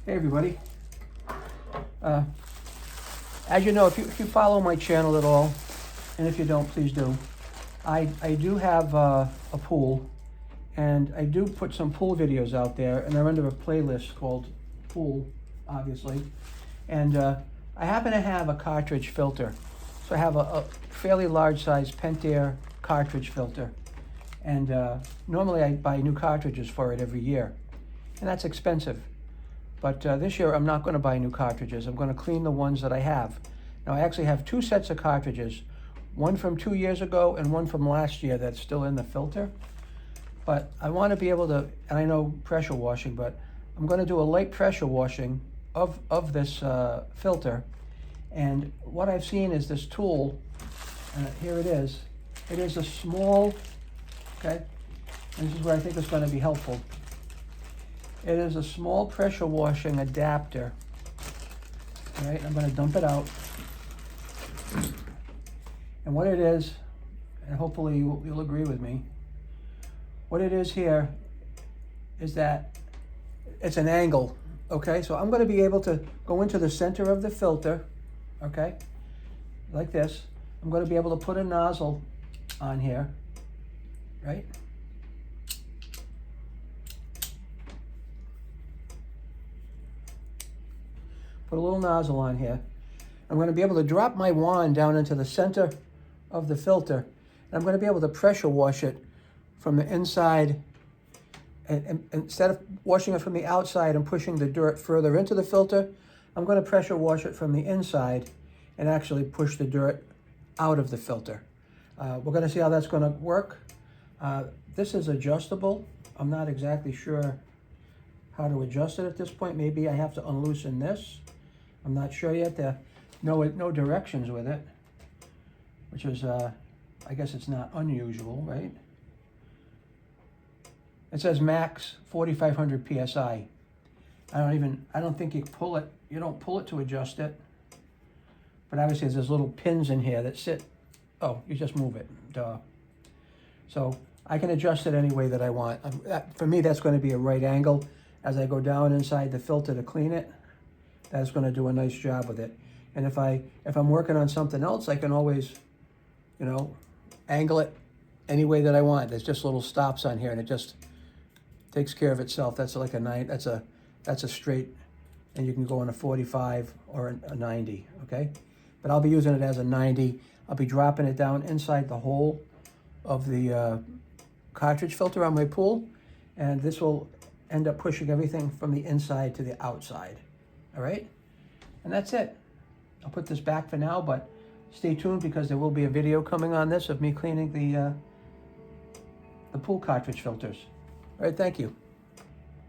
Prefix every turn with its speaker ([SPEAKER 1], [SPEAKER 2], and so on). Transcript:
[SPEAKER 1] Hey everybody. As you know, if you follow my channel at all, and if you don't, please do. I do have a pool, and I do put some pool videos out there, and they're under a playlist called Pool, obviously. And I happen to have a cartridge filter. So I have a fairly large size Pentair cartridge filter. And normally I buy new cartridges for it every year. And that's expensive. But this year I'm not going to buy new cartridges. I'm going to clean the ones that I have. Now I actually have two sets of cartridges. One from 2 years ago and one from last year that's still in the filter. But I want to be able to, and I know pressure washing, but I'm going to do a light pressure washing of this filter. And what I've seen is this tool, here it is. It is a small, okay, and this is where I think it's going to be helpful. It is a small pressure washing adapter. All right, I'm going to dump it out. And what it is, and hopefully you'll agree with me, what it is here is that it's an angle, okay? So I'm going to be able to go into the center of the filter, okay, like this. I'm going to be able to put a nozzle on here, right? Put a little nozzle on here. I'm going to be able to drop my wand down into the center of the filter, and I'm going to be able to pressure wash it from the inside, and instead of washing it from the outside and pushing the dirt further into the filter, I'm going to pressure wash it from the inside and actually push the dirt out of the filter. We're going to see how that's going to work. This is adjustable. I'm not exactly sure how to adjust it at this point. Maybe I have to unloosen this. I'm not sure yet. There are no directions with it, which is, I guess it's not unusual, right? It says max 4,500 PSI. I don't think you pull it. You don't pull it to adjust it. But obviously there's little pins in here that sit. Oh, you just move it, duh. So I can adjust it any way that I want. For me, that's going to be a right angle. As I go down inside the filter to clean it, that's going to do a nice job with it. And if I'm working on something else, I can always, angle it any way that I want. There's just little stops on here, and it just takes care of itself. That's like a 9. That's a straight, and you can go on a 45 or a 90. Okay, but I'll be using it as a 90. I'll be dropping it down inside the hole of the cartridge filter on my pool, and this will end up pushing everything from the inside to the outside. All right, and that's it. I'll put this back for now, but stay tuned because there will be a video coming on this of me cleaning the pool cartridge filters. All right, thank you.